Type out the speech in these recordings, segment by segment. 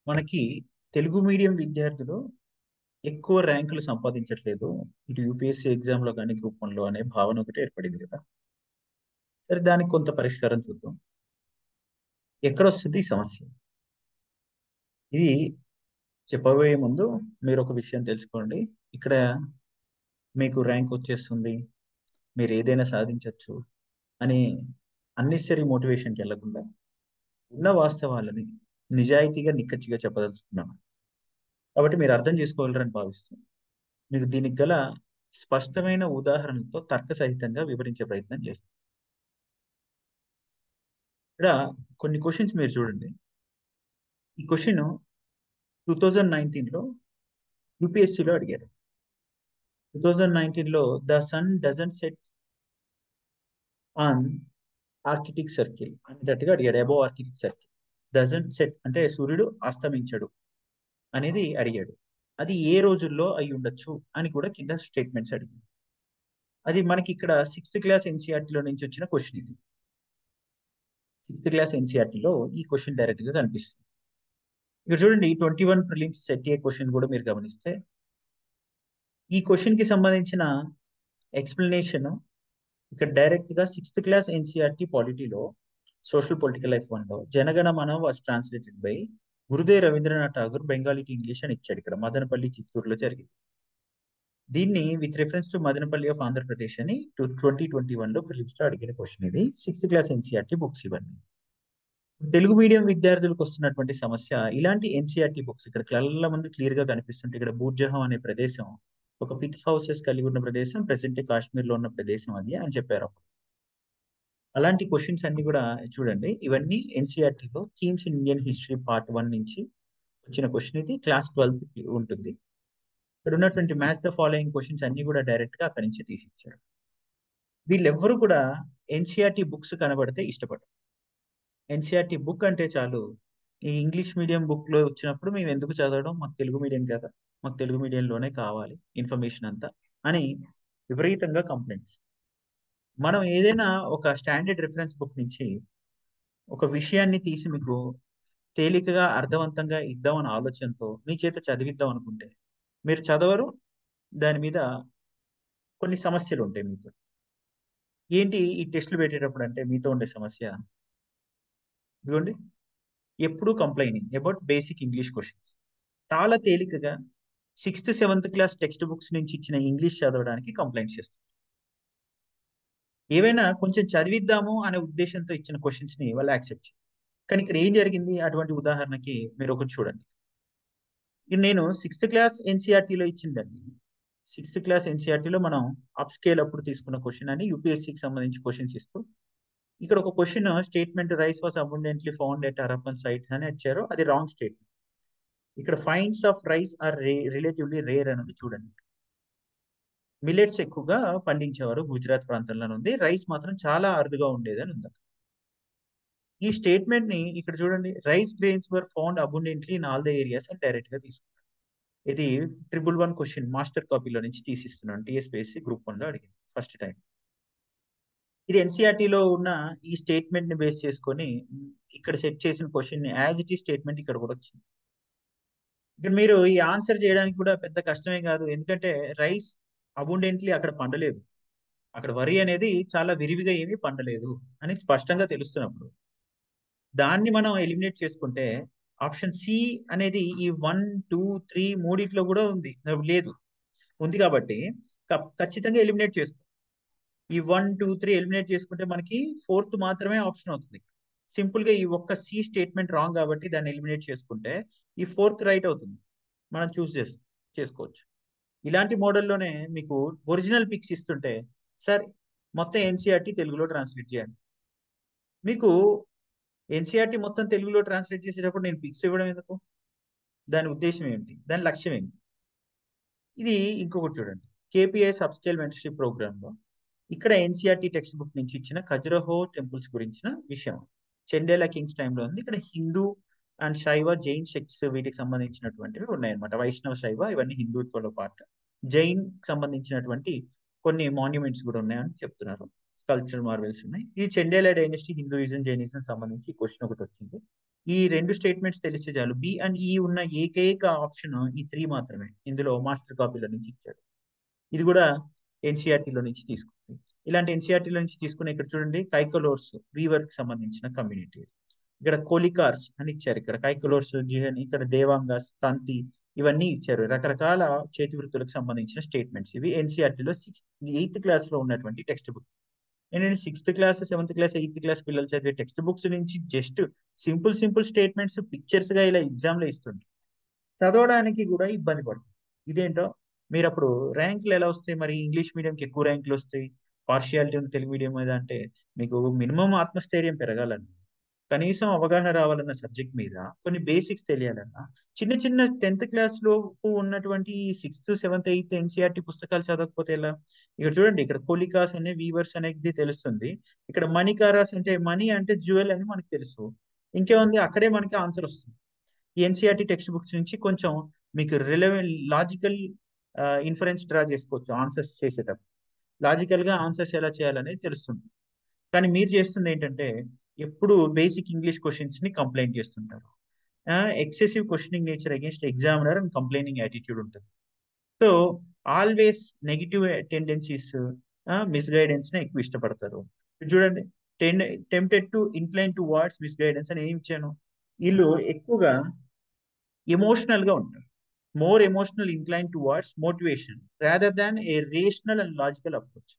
మనకి తెలుగు మీడియం విద్యార్థులు ఎక్కువ ర్యాంకులు సంపాదించట్లేదు. ఇటు యూపీఎస్సీ ఎగ్జామ్‌లో గాని, గ్రూప్ 1లో అనే భావన ఒకటి ఏర్పడింది కదా! సరే దానికి కొంత పరిష్కారం చూద్దాం. ఎక్కడొస్తది ఈ సమస్య? ఇది చెప్పబోయే ముందు మీరొక విషయం తెలుసుకోండి. ఇక్కడ మీకు ర్యాంక్ వచ్చేస్తుంది. మీరు ఏదైనా సాధించొచ్చు అని అన్నెసెసరీ మోటివేషన్‌కెళ్ళకుండా ఉన్న వాస్తవాలని నిజాయితీగా, నిక్కచ్చిగా చెప్పదలుచుకున్నాను. కాబట్టి మీరు అర్థం చేసుకోగలరని భావిస్తున్నాను. మీకు దీనికి గల స్పష్టమైన ఉదాహరణలతో తర్కసహితంగా వివరించే ప్రయత్నం చేస్తాను. ఇక్కడ కొన్ని క్వెషన్స్ మీరు చూడండి. ఈ క్వెషన్ 2019లో యూపీఎస్సీలో అడిగారు. 2019లో the sun doesn't set on Arctic circle అనేటట్టుగా అడిగాడు. Above Arctic circle. Doesn't set అంటే సూర్యుడు అస్తమించడు అనేది అడిగాడు. అది ఏ రోజుల్లో అయి ఉండొచ్చు అని కూడా కింద స్టేట్మెంట్స్ అడిగాడు. అది మనకి ఇక్కడ 6th క్లాస్ ఎన్సీఈఆర్టీలో నుంచి వచ్చిన క్వెషన్ ఇది. 6th క్లాస్ ఎన్సీఈఆర్టీలో ఈ క్వెషన్ డైరెక్ట్ గా కనిపిస్తుంది. ఇక్కడ చూడండి 21 ప్రిలిమ్స్ సెట్ ఏ క్వెషన్ కూడా మీరు గమనిస్తే ఈ క్వెషన్ కి సంబంధించిన ఎక్స్ప్లెనేషన్ ఇక్కడ డైరెక్ట్ గా 6th క్లాస్ ఎన్సీఈఆర్టీ పాలిటీలో సోషల్ పొలిటికల్ లైఫ్ 1లో Jana Gana Mana was translated by Gurudev Rabindranath Tagore Bengali to English అని ఇచ్చాడు. ఇక్కడ మదనపల్లి చిత్తూరులో జరిగింది. దీన్ని with reference to Madanapalle of Andhra Pradesh అని 2021లో ప్రిలిమ్స్ లో అడిగిన క్వశ్చన్ ఇది. 6th క్లాస్ ఎన్సీఈఆర్టీ బుక్స్ ఇవన్నీ. తెలుగు మీడియం విద్యార్థులకు వస్తున్నటువంటి సమస్య ఇలాంటి ఎన్సీఈఆర్టీ బుక్స్ ఇక్కడ కళ్ళ ముందు క్లియర్ గా కనిపిస్తుంటే ఇక్కడ బూర్జహం అనే ప్రదేశం ఒక పిట్ హౌసెస్ కలిగి ఉన్న ప్రదేశం, ప్రెసెంట్ కాశ్మీర్ లో ఉన్న ప్రదేశం అది అని చెప్పారు. అలాంటి క్వశ్చన్స్ అన్ని కూడా చూడండి. ఇవన్నీ ఎన్సీఈఆర్టీలో themes in Indian history part 1 నుంచి వచ్చిన క్వశ్చన్ ఇది. క్లాస్ 12 ఉంటుంది. ఇక్కడ ఉన్నటువంటి మ్యాచ్ ద ఫాలోయింగ్ క్వశ్చన్స్ అన్ని కూడా డైరెక్ట్ గా అక్కడి నుంచి తీసిచ్చారు. వీళ్ళెవ్వరూ కూడా ఎన్సీఈఆర్టీ బుక్స్ కనబడితే ఇష్టపడరు. ఎన్సీఈఆర్టీ బుక్ అంటే చాలు ఈ ఇంగ్లీష్ మీడియం బుక్ లో వచ్చినప్పుడు మేము ఎందుకు చదవడం, మాకు తెలుగు మీడియం కదా, మాకు తెలుగు మీడియంలోనే కావాలి ఇన్ఫర్మేషన్ అంతా అని విపరీతంగా కంప్లైంట్స్. మనం ఏదైనా ఒక స్టాండర్డ్ రిఫరెన్స్ బుక్ నుంచి ఒక విషయాన్ని తీసి మీకు తేలికగా అర్థవంతంగా ఇద్దామన్న ఆలోచనతో మీ చేత చదివిద్దాం అనుకుంటే మీరు చదవరు. దాని మీద కొన్ని సమస్యలు ఉంటాయి మీతో. ఏంటి ఈ టెస్టులు పెట్టేటప్పుడు అంటే మీతో ఉండే సమస్య ఇదిగోండి, ఎప్పుడు complaining about basic English questions. చాలా తేలికగా 6th 7th class text books నుంచి ఇచ్చిన ఇంగ్లీష్ చదవడానికి కంప్లైంట్ చేస్తారు. ఏవైనా కొంచెం చదివిద్దాము అనే ఉద్దేశంతో ఇచ్చిన క్వశ్చన్స్ ని వాళ్ళు యాక్సెప్ట్ చేయరు. కానీ ఇక్కడ ఏం జరిగింది అటువంటి ఉదాహరణకి మీరు ఒకటి చూడండి. ఇది నేను 6th క్లాస్ ఎన్సీఆర్టీలో ఇచ్చిందండి. 6th క్లాస్ ఎన్సీఆర్టీలో మనం అప్ స్కేల్ అప్పుడు తీసుకున్న క్వశ్చన్ అని యూపీఎస్సీకి సంబంధించి క్వశ్చన్స్ ఇస్తూ ఇక్కడ ఒక question statement rice was abundantly found at Harappan site అని ఇచ్చారు. అది రాంగ్ స్టేట్మెంట్. ఇక్కడ finds of rice are relatively rare అనేది చూడండి. మిల్లెట్స్ ఎక్కువగా పండించేవారు గుజరాత్ ప్రాంతంలో ఉంది. రైస్ మాత్రం చాలా అరుదుగా ఉండేదని ఉంది. ఈ స్టేట్మెంట్ ని ఇక్కడ చూడండి, rice grains were found abundantly in all the areas అని డైరెక్ట్ గా తీసుకున్నారు. ఇది 111 క్వశ్చన్ మాస్టర్ కాపీలో నుంచి తీసిస్తున్నాను. టీఎస్పీఎస్సీ గ్రూప్ 1లో అడిగింది ఫస్ట్ టైం. ఇది ఎన్సీఆర్టీలో ఉన్న ఈ స్టేట్మెంట్ ని బేస్ చేసుకొని ఇక్కడ సెట్ చేసిన క్వశ్చన్ ని యాజ్ ఇట్ ఈ స్టేట్మెంట్ ఇక్కడ కూడా వచ్చింది. ఇక్కడ మీరు ఈ ఆన్సర్ చేయడానికి కూడా పెద్ద కష్టమే కాదు. ఎందుకంటే రైస్ అబుండెంట్లీ అక్కడ పండలేదు. అక్కడ వరి అనేది చాలా విరివిగా ఏమీ పండలేదు అని స్పష్టంగా తెలుస్తున్నప్పుడు దాన్ని మనం ఎలిమినేట్ చేసుకుంటే ఆప్షన్ సి అనేది ఈ 1, 2, 3 మూడిట్లో కూడా ఉంది లేదు ఉంది కాబట్టి ఖచ్చితంగా ఎలిమినేట్ చేసుకో. ఈ 1, 2, 3 ఎలిమినేట్ చేసుకుంటే మనకి 4th మాత్రమే ఆప్షన్ అవుతుంది. సింపుల్ గా ఈ ఒక్క సి స్టేట్మెంట్ రాంగ్ కాబట్టి దాన్ని ఎలిమినేట్ చేసుకుంటే ఈ 4th రైట్ అవుతుంది. మనం చూస్ చేసుకోవచ్చు. ఇలాంటి మోడల్లోనే మీకు ఒరిజినల్ పిక్స్ ఇస్తుంటే సార్ మొత్తం ఎన్సీఆర్టీ తెలుగులో ట్రాన్స్లేట్ చేయండి. మీకు ఎన్సీఆర్టీ మొత్తం తెలుగులో ట్రాన్స్లేట్ చేసేటప్పుడు నేను పిక్స్ ఇవ్వడం ఎందుకు? దాని ఉద్దేశం ఏంటి? దాని లక్ష్యం ఏంటి? ఇది ఇంకొకటి చూడండి. కేపీఐ సబ్స్కేల్ మెంటర్షిప్ ప్రోగ్రామ్ లో ఇక్కడ ఎన్సీఆర్టీ టెక్స్ట్ బుక్ నుంచి ఇచ్చిన ఖజురహో టెంపుల్స్ గురించిన విషయం చెండేలా కింగ్స్ టైంలో ఉంది. ఇక్కడ హిందూ అండ్ శైవ జైన్ సెక్ట్స్ వీటికి సంబంధించినటువంటివి ఉన్నాయన్నమాట. వైష్ణవ శైవ ఇవన్నీ హిందుత్వంలో పార్ట్. జైన్ సంబంధించినటువంటి కొన్ని మాన్యుమెంట్స్ కూడా ఉన్నాయని చెప్తున్నారు. కల్చరల్ మార్వెల్స్ ఉన్నాయి. ఈ చండేలా డైనెస్టీ హిందూయిజం జైనిజం సంబంధించి క్వశ్చన్ ఒకటి వచ్చింది. ఈ రెండు స్టేట్మెంట్స్ తెలిస్తే చాలు. బి అండ్ ఈ ఉన్న ఏకైక ఆప్షన్ ఈ 3 మాత్రమే ఇందులో మాస్టర్ కాపీలో నుంచి ఇచ్చాడు. ఇది కూడా ఎన్సీఆర్టీలో నుంచి తీసుకుంది. ఇలాంటి ఎన్సీఆర్టీలో నుంచి తీసుకుని ఇక్కడ చూడండి, కైకలోర్స్ వీవర్ కి సంబంధించిన కమ్యూనిటీ. ఇక్కడ కోలికార్స్ అని ఇచ్చారు. ఇక్కడ కైకలోర్స్ జిహన్, ఇక్కడ దేవాంగస్ తంతి ఇవన్నీ ఇచ్చారు. రకరకాల చేతి వృత్తులకు సంబంధించిన స్టేట్మెంట్స్. ఇవి ఎన్సీఆర్టీలో 8th క్లాస్ లో ఉన్నటువంటి టెక్స్ట్ బుక్. ఏంటంటే 6th class 7th class 8th class పిల్లలు చదివే టెక్స్ట్ బుక్స్ నుంచి జస్ట్ సింపుల్ స్టేట్మెంట్స్ పిక్చర్స్ గా ఇలా ఎగ్జామ్ లో ఇస్తుంది. చదవడానికి కూడా ఇబ్బంది పడుతుంది. ఇదేంటో మీరు అప్పుడు ర్యాంకులు ఎలా వస్తాయి? మరి ఇంగ్లీష్ మీడియంకి ఎక్కువ ర్యాంకులు వస్తాయి, పార్షియాలిటీ ఉంది తెలుగు మీడియం మీద అంటే మీకు మినిమం ఆత్మస్థైర్యం పెరగాలన్నా, కనీసం అవగాహన రావాలన్న సబ్జెక్ట్ మీద, కొన్ని బేసిక్స్ తెలియాలన్నా, చిన్న చిన్న 10th క్లాస్ లో ఉన్నటువంటి 6th 7th 8th ఎన్సీఆర్టీ పుస్తకాలు చదవకపోతే ఎలా? ఇక్కడ చూడండి, ఇక్కడ కోలికాస్ అనే వీవర్స్ అనేది తెలుస్తుంది. ఇక్కడ మణికారాస్ అంటే మనీ అంటే జ్యువెల్ అని మనకు తెలుసు. ఇంకేముంది, అక్కడే మనకి ఆన్సర్ వస్తుంది. ఎన్సీఆర్టీ టెక్స్ట్ బుక్స్ నుంచి కొంచెం మీకు రిలవెంట్ లాజికల్ ఇన్ఫరెన్స్ డ్రా చేసుకోవచ్చు. ఆన్సర్స్ చేసేటప్పుడు లాజికల్ గా ఆన్సర్స్ ఎలా చేయాలనేది తెలుస్తుంది. కానీ మీరు చేస్తుంది ఏంటంటే ఎప్పుడు బేసిక్ ఇంగ్లీష్ క్వశ్చన్స్ ని కంప్లైంట్ చేస్తుంటారు. Excessive questioning nature against examiner and complaining attitude ఉంటుంది. So always negative tendencies, misguidance ని ఎక్కువ ఇష్టపడతారు. చూడండి, tempted to incline towards misguidance అని ఏమి ఇచ్చాను. వీళ్ళు ఎక్కువగా ఎమోషనల్ గా ఉంటారు. More emotional incline towards motivation rather than a rational and logical approach.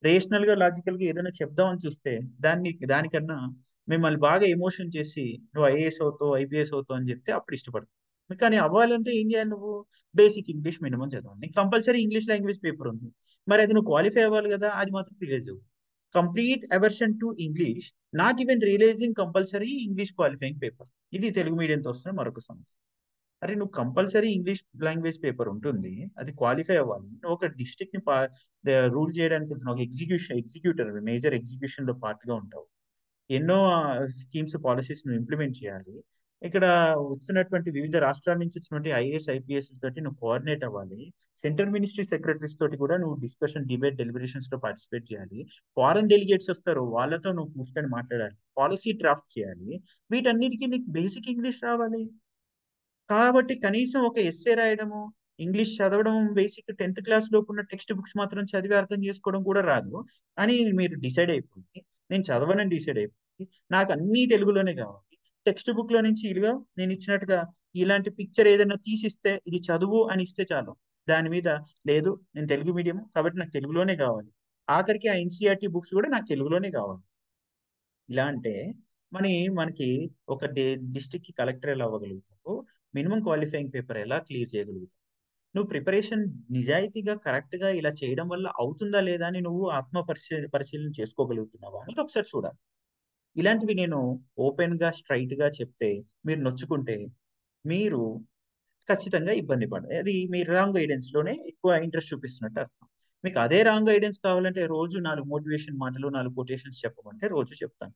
Rational గా లాజికల్ గా ఏదైనా చెప్దామని చూస్తే దానికన్నా మిమ్మల్ని బాగా ఎమోషన్ చేసి నువ్వు ఐఏఎస్ అవుతావు ఐపీఎస్ అవుతావు అని చెప్తే అప్పుడు ఇష్టపడతావు. కానీ అవ్వాలంటే ఏం చేయాలి? నువ్వు బేసిక్ ఇంగ్లీష్ మినిమం చదవాలి. నీకు కంపల్సరీ ఇంగ్లీష్ లాంగ్వేజ్ పేపర్ ఉంది, మరి అది నువ్వు క్వాలిఫై అవ్వాలి కదా, అది మాత్రం రిలీజ్ అవ్వు. Complete aversion to English, not even realising compulsory English qualifying paper. ఇది తెలుగు మీడియంతో వస్తున్న మరొక సమస్య. అరే నువ్వు కంపల్సరీ ఇంగ్లీష్ లాంగ్వేజ్ పేపర్ ఉంటుంది, అది క్వాలిఫై అవ్వాలి. నువ్వు ఒక డిస్ట్రిక్ట్ ని రూల్ చేయడానికి ఒక ఎగ్జిక్యూటర్ మేజర్ ఎగ్జిక్యూషన్ లో పార్ట్ గా ఉంటావు. ఎన్నో స్కీమ్స్ పాలసీస్ నువ్వు ఇంప్లిమెంట్ చేయాలి. ఇక్కడ వచ్చినటువంటి వివిధ రాష్ట్రాల నుంచి వచ్చినటువంటి ఐఏఎస్ ఐపీఎస్ తోటి నువ్వు కోఆర్డినేట్ అవ్వాలి. సెంట్రల్ మినిస్ట్రీ సెక్రటరీస్ తోటి కూడా నువ్వు డిస్కషన్ డిబేట్ డెలిబరేషన్స్ లో పార్టిసిపేట్ చేయాలి. ఫారెన్ డెలిగేట్స్ వస్తారు, వాళ్ళతో నువ్వు కూర్చొని మాట్లాడాలి, పాలసీ డ్రాఫ్ట్ చేయాలి. వీటన్నిటికీ నీకు బేసిక్ ఇంగ్లీష్ రావాలి. కాబట్టి కనీసం ఒక ఎస్సే రాయడము, ఇంగ్లీష్ చదవడం, బేసిక్ 10th క్లాస్ లోపు ఉన్న టెక్స్ట్ బుక్స్ మాత్రం చదివి అర్థం చేసుకోవడం కూడా రాదు అని మీరు డిసైడ్ అయిపోయింది. నేను చదవనని డిసైడ్ అయిపోయింది, నాకు అన్ని తెలుగులోనే కావాలి. టెక్స్ట్ బుక్ లో నుంచి ఇదిగా నేను ఇచ్చినట్టుగా ఇలాంటి పిక్చర్ ఏదైనా తీసిస్తే ఇది చదువు అని ఇస్తే చాలు. దాని మీద లేదు నేను తెలుగు మీడియం కాబట్టి నాకు తెలుగులోనే కావాలి, ఆఖరికి ఆ ఎన్సీఆర్టీ బుక్స్ కూడా నాకు తెలుగులోనే కావాలి. ఇలా అంటే మనకి ఒక డిస్ట్రిక్ట్ కి కలెక్టర్ ఎలా అవ్వగలుగుతావు, మినిమం క్వాలిఫైయింగ్ పేపర్ ఎలా క్లియర్ చేయగలుగుతావు, నువ్వు ప్రిపరేషన్ నిజాయితీగా కరెక్ట్ గా ఇలా చేయడం వల్ల అవుతుందా లేదా అని నువ్వు పరిశీలన చేసుకోగలుగుతున్నావా అనేది ఒకసారి చూడాలి. ఇలాంటివి నేను ఓపెన్ గా స్ట్రైట్ గా చెప్తే మీరు నొచ్చుకుంటే మీరు ఖచ్చితంగా ఇబ్బంది పడదు. అది మీరు రాంగ్ గైడెన్స్ లోనే ఎక్కువ ఇంట్రెస్ట్ చూపిస్తున్నట్టు అర్థం. మీకు అదే రాంగ్ గైడెన్స్ కావాలంటే రోజు 4 మోటివేషన్ మాటలు 4 కొటేషన్స్ చెప్పమంటే రోజు చెప్తాను,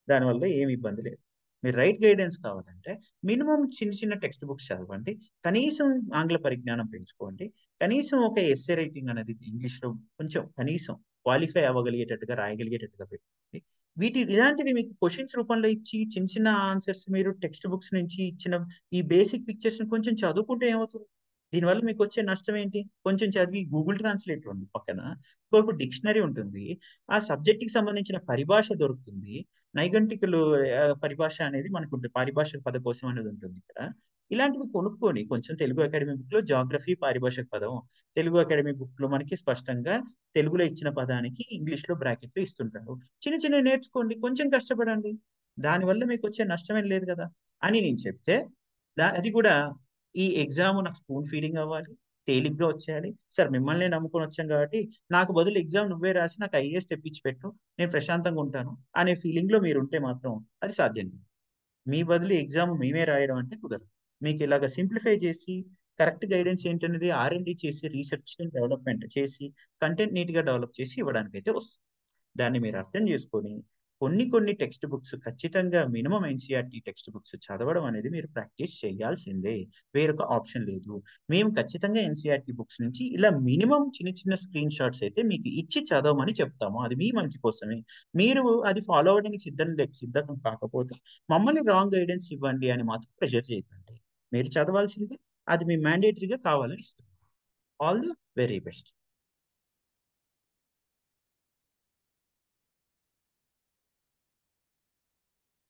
దానివల్ల ఏమి ఇబ్బంది లేదు. మీరు రైట్ గైడెన్స్ కావాలంటే మినిమం చిన్న చిన్న టెక్స్ట్ బుక్స్ చదవండి, కనీసం ఆంగ్ల పరిజ్ఞానం పెంచుకోండి, కనీసం ఒక ఎస్సే రైటింగ్ అనేది ఇంగ్లీష్ లో కొంచెం కనీసం క్వాలిఫై అవ్వగలిగేటట్టుగా రాయగలిగేటట్టుగా పెట్టుకోండి. ఇలాంటివి మీకు క్వశ్చన్స్ రూపంలో ఇచ్చి చిన్న చిన్న ఆన్సర్స్ మీరు టెక్స్ట్ బుక్స్ నుంచి ఇచ్చిన ఈ బేసిక్ పిక్చర్స్ ని కొంచెం చదువుకుంటే ఏమవుతుంది? దీనివల్ల మీకు వచ్చే నష్టం ఏంటి? కొంచెం చదివి గూగుల్ ట్రాన్స్లేటర్ ఉంది పక్కన, ఇంకొక డిక్షనరీ ఉంటుంది, ఆ సబ్జెక్ట్ కి సంబంధించిన పరిభాష దొరుకుతుంది, నైఘంటికలు పరిభాష అనేది మనకు ఉంటుంది, పారిభాషిక పదకోశం అనేది ఉంటుంది ఇక్కడ. ఇలాంటివి కొనుక్కొని కొంచెం తెలుగు అకాడమీ బుక్ లో జాగ్రఫీ పారిభాషిక పదం, తెలుగు అకాడమీ బుక్ లో మనకి స్పష్టంగా తెలుగులో ఇచ్చిన పదానికి ఇంగ్లీష్ లో బ్రాకెట్ లో ఇస్తుంటారు. చిన్న చిన్న నేర్చుకోండి, కొంచెం కష్టపడండి, దానివల్ల మీకు వచ్చే నష్టమేం లేదు కదా అని నేను చెప్తే, అది కూడా ఈ ఎగ్జామ్ నాకు స్పూన్ ఫీడింగ్ అవ్వాలి, తేలిగ్గా వచ్చేయాలి. సార్ మిమ్మల్ని నమ్ముకొని వచ్చాం కాబట్టి నాకు బదులు ఎగ్జామ్ నువ్వే రాసి నాకు ఐఏఎస్ తెప్పించి పెట్టు, నేను ప్రశాంతంగా ఉంటాను అనే ఫీలింగ్ లో మీరు ఉంటే మాత్రం అది సాధ్యం కాదు. మీ బదులు ఎగ్జామ్ మేమే రాయడం అంటే కుదరదు. మీకు ఇలాగ సింప్లిఫై చేసి కరెక్ట్ గైడెన్స్ ఏంటనేది R&D చేసి రీసెర్చ్ డెవలప్మెంట్ చేసి కంటెంట్ నీట్ గా డెవలప్ చేసి ఇవ్వడానికి అయితే వస్తుంది. దాన్ని మీరు అర్థం చేసుకొని కొన్ని టెక్స్ట్ బుక్స్ ఖచ్చితంగా మినిమం ఎన్సీఆర్టీ టెక్స్ట్ బుక్స్ చదవడం అనేది మీరు ప్రాక్టీస్ చేయాల్సిందే. వేరొక ఆప్షన్ లేదు. మేము ఖచ్చితంగా ఎన్సీఆర్టీ బుక్స్ నుంచి ఇలా మినిమం చిన్న స్క్రీన్ షాట్స్ అయితే మీకు ఇచ్చి చదవమని చెప్తాము. అది మీ మంచి కోసమే. మీరు అది ఫాలో అవ్వడానికి సిద్ధం కాకపోతే మమ్మల్ని రాంగ్ గైడెన్స్ ఇవ్వండి అని మాత్రం ప్రెషర్ చేయకండి. మీరు చదవాల్సిందే. అది మీ మ్యాండేటరీగా కావాలని ఇస్తున్నాం. All the very best.